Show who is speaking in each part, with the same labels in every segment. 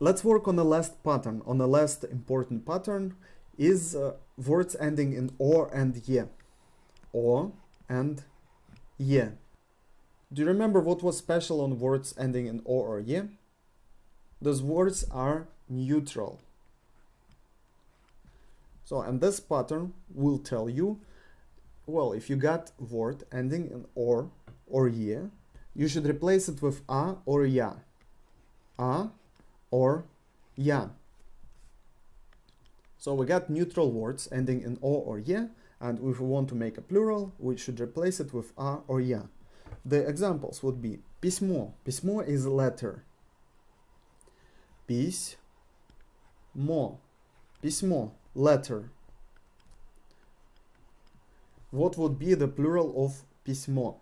Speaker 1: Let's work on the last pattern. On the last important pattern is words ending in O and ye. O and ye. Do you remember what was special on words ending in O or ye? Those words are neutral. So, and this pattern will tell you, well, if you got word ending in or ye, you should replace it with a or ya. A or ya. So we got neutral words ending in O or ye, and if we want to make a plural, we should replace it with a or ya. The examples would be письмо. Письмо is letter. Письмо. Письмо, letter. What would be the plural of письмо?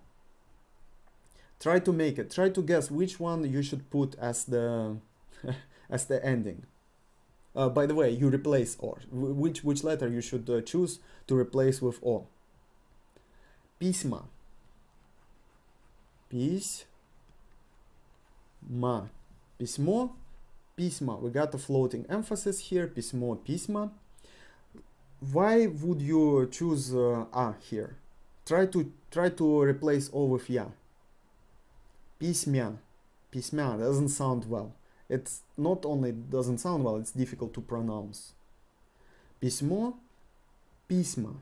Speaker 1: Try to make it. Try to guess which one you should put as the as the ending. By the way, you replace or. Which letter you should choose to replace with o? Письма. Письма. Письмо. Письма. We got a floating emphasis here. Письмо. Письма. Why would you choose a here? Try to replace o with ya. Письмя. Письмя doesn't sound well. It's not only doesn't sound well, it's difficult to pronounce. Письмо, письма.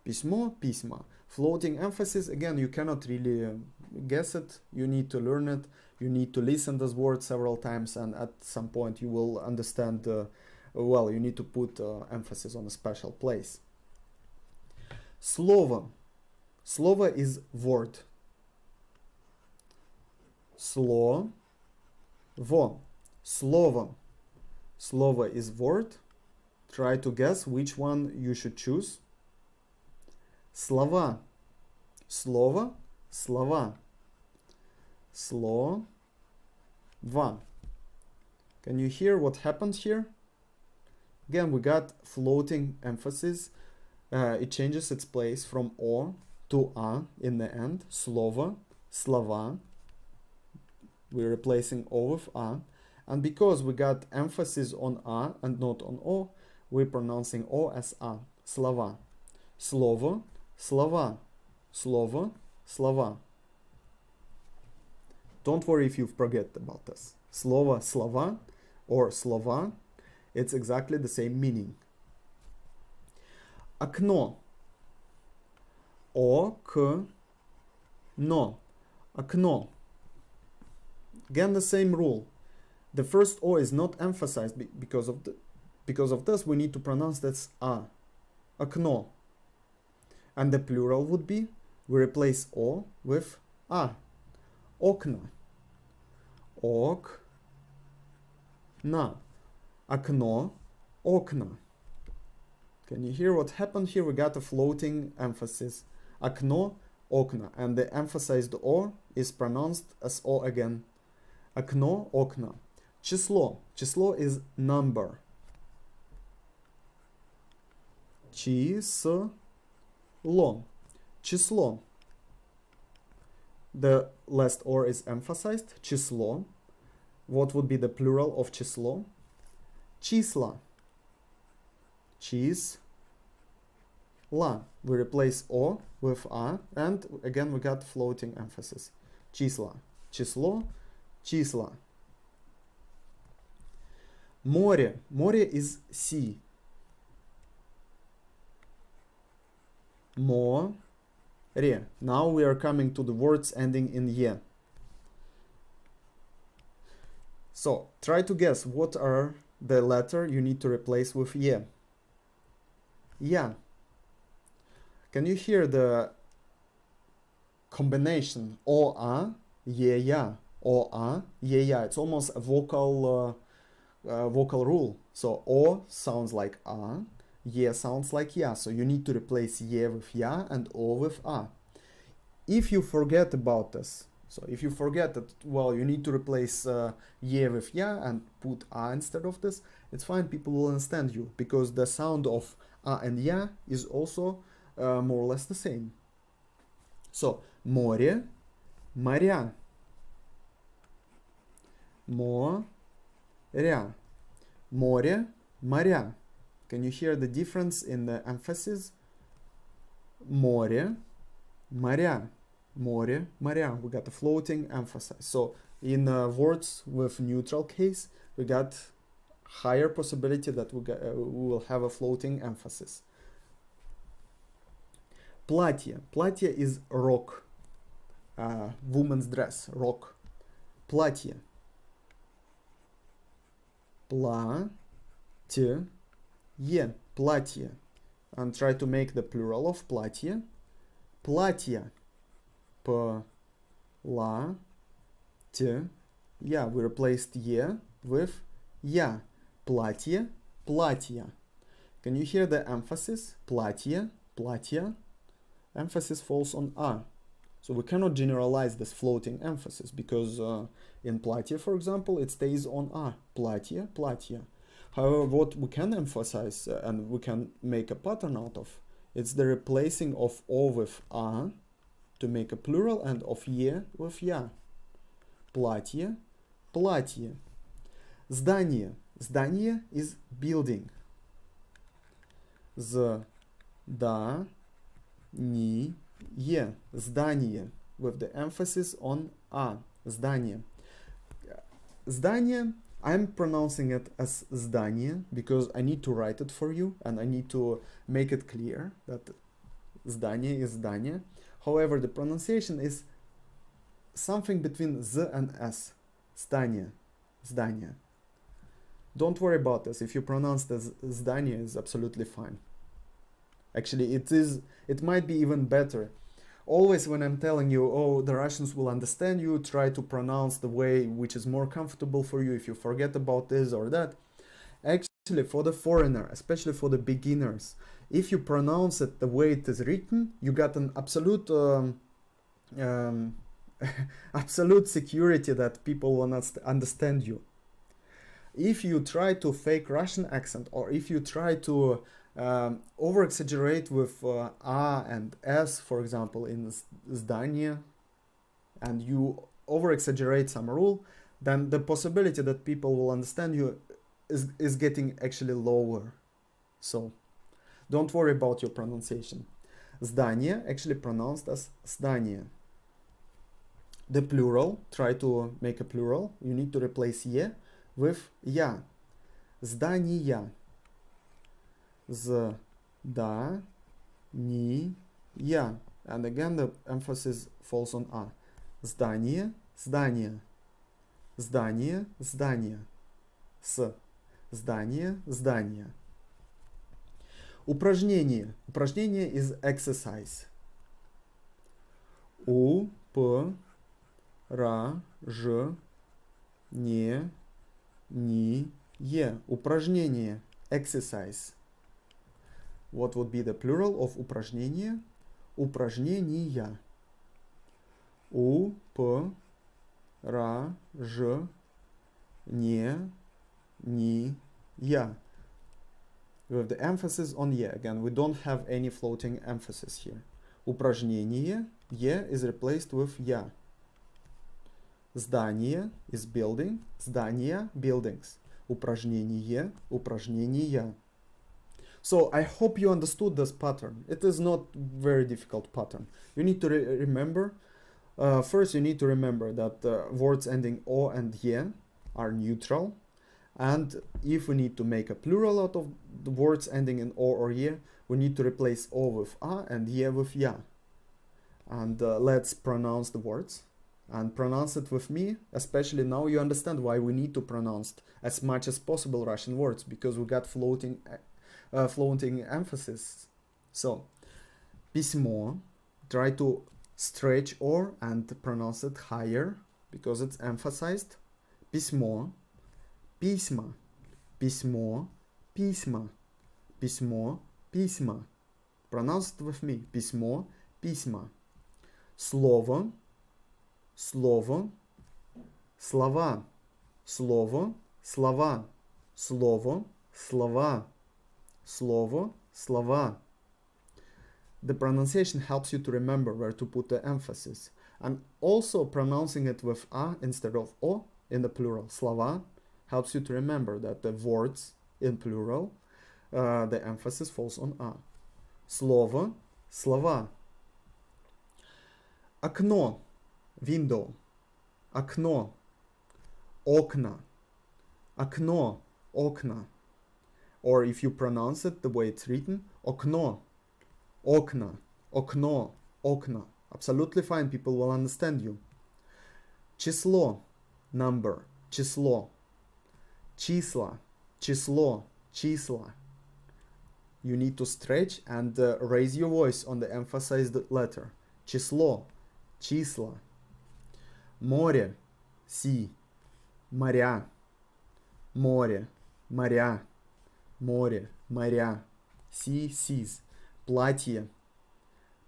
Speaker 1: Письмо, письма. Floating emphasis, again, you cannot really guess it. You need to learn it. You need to listen this word several times, and at some point you will understand, well, you need to put emphasis on a special place. Слово. Слово is word. Слово. Слово. Слово is word. Try to guess which one you should choose. Слова. Слово. Слова. Слова. Can you hear what happened here? Again, we got floating emphasis. It changes its place from O to A in the end. Слово. Слова. We're replacing O with A. And because we got emphasis on A and not on O, we're pronouncing O as A. Слова. Слово. Слова. Слово. Слова. Don't worry if you forget about this. Слово, слова, or слова, it's exactly the same meaning. Окно. Окно. Окно. Again, the same rule. The first O is not emphasized because of this. We need to pronounce this A. Окно. And the plural would be, we replace O with A. Окна. Окна. Окно. Окна. Can you hear what happened here? We got a floating emphasis. Окно. Окна. And the emphasized O is pronounced as O again. Окно. Окна. Число. Число is number. Число. Число. The last or is emphasized. Число. What would be the plural of число? Числа. Числа. We replace O with A, and again we got floating emphasis. Числа. Число. Числа. Море. Море is sea. Море. Now we are coming to the words ending in ye. So try to guess what are the letter you need to replace with ye. Yeah. Can you hear the combination O-A, ye-ya, O-A, ye-ya? It's almost a vocal rule. So O sounds like A, ye sounds like ya. So you need to replace ye with ya and O with A. If you forget about this, so if you forget that, well, you need to replace ye with ya and put A instead of this, it's fine, people will understand you, because the sound of A and ya is also more or less the same. So, море, моря. Моря. Море, моря. Can you hear the difference in the emphasis? Море, моря. Море, моря. We got a floating emphasis. So in words with neutral case, we got higher possibility that we will have a floating emphasis. Платье. Платье is rok. Woman's dress. Rok. Платье. Платье. Платье. And try to make the plural of платье. Платья. Платье. Yeah, we replaced ye with я. Платье. Платья. Can you hear the emphasis? Платье. Платья. Emphasis falls on a. So we cannot generalize this floating emphasis because in платье, for example, it stays on a. Платье. Платья. However, what we can emphasize and we can make a pattern out of, it's the replacing of o with a to make a plural and of ye with я. Платье, платье. Здание. Здание is building. Здание. Здание. With the emphasis on a. Здание. Здание, I'm pronouncing it as здание because I need to write it for you and I need to make it clear that здание is здание. However, the pronunciation is something between z and s. Здание. Здание. Don't worry about this. If you pronounce this здание, is absolutely fine. Actually, it might be even better. Always when I'm telling you, oh, the Russians will understand you, try to pronounce the way which is more comfortable for you. If you forget about this or that, actually for the foreigner, especially for the beginners, if you pronounce it the way it is written, you got an absolute absolute security that people will not understand you. If you try to fake Russian accent, or if you try to over exaggerate with a and s, for example, in здание, and you over exaggerate some rule, then the possibility that people will understand you is getting actually lower. So don't worry about your pronunciation. Здание actually pronounced as здание. The plural, try to make a plural, you need to replace ye with я. Здания. Здания. And again the emphasis falls on a. Здание, здание. Здание, здание. С. Здание, здание. Упражнение. Упражнение is exercise. Упражнение. Упражнение. Exercise. What would be the plural of упражнение? Упражнения. Упражнения. With the emphasis on ye. Again, we don't have any floating emphasis here. Упражнение. Ye is replaced with я. Здание is building. Здания, buildings. Упражнение, упражнения. So I hope you understood this pattern. It is not very difficult pattern. You need to remember. First, you need to remember that words ending o and ye are neutral. And if we need to make a plural out of the words ending in o or ye, we need to replace o with a and ye with ya. And let's pronounce the words. And pronounce it with me, especially now you understand why we need to pronounce as much as possible Russian words, because we got floating emphasis. So, письмо, try to stretch or and pronounce it higher, because it's emphasized. Письмо, письма, письмо, письма, письмо, письма. Pronounce it with me. Письмо, письма. Слово, слово, слова, слово, слова, слово, слова, слово, слова. The pronunciation helps you to remember where to put the emphasis, and also pronouncing it with a instead of o in the plural. Слова helps you to remember that the words in plural, the emphasis falls on a. Слово, слова. Окно, window. Окно, окна. Окно, окна. Or if you pronounce it the way it's written, окно, окна, окно, окна. Absolutely fine, people will understand you. Число, number, число. Числа, число, числа. You need to stretch and raise your voice on the emphasized letter. Число, числа. Море, sea. Моря, море, моря. Море, моря. Sea, seas. Платье,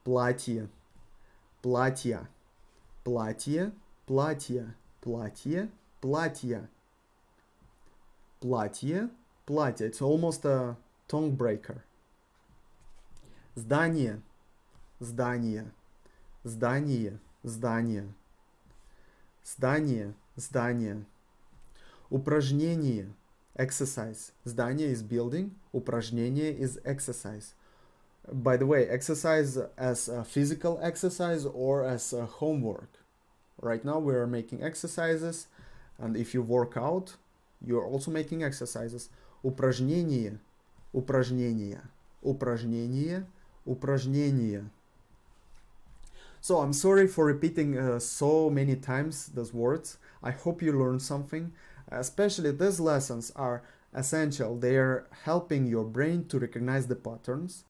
Speaker 1: платье, платья. Платье, платье, платье, платья. Платье, платье. It's almost a tongue breaker. Здание, здание, здание, здание. Здание, здание. Упражнение, exercise. Здание is building, упражнение is exercise. By the way, exercise as a physical exercise or as a homework. Right now we are making exercises, and if you work out, you're also making exercises. Упражнение, упражнение, упражнение, упражнение. So I'm sorry for repeating so many times those words. I hope you learned something. Especially these lessons are essential. They are helping your brain to recognize the patterns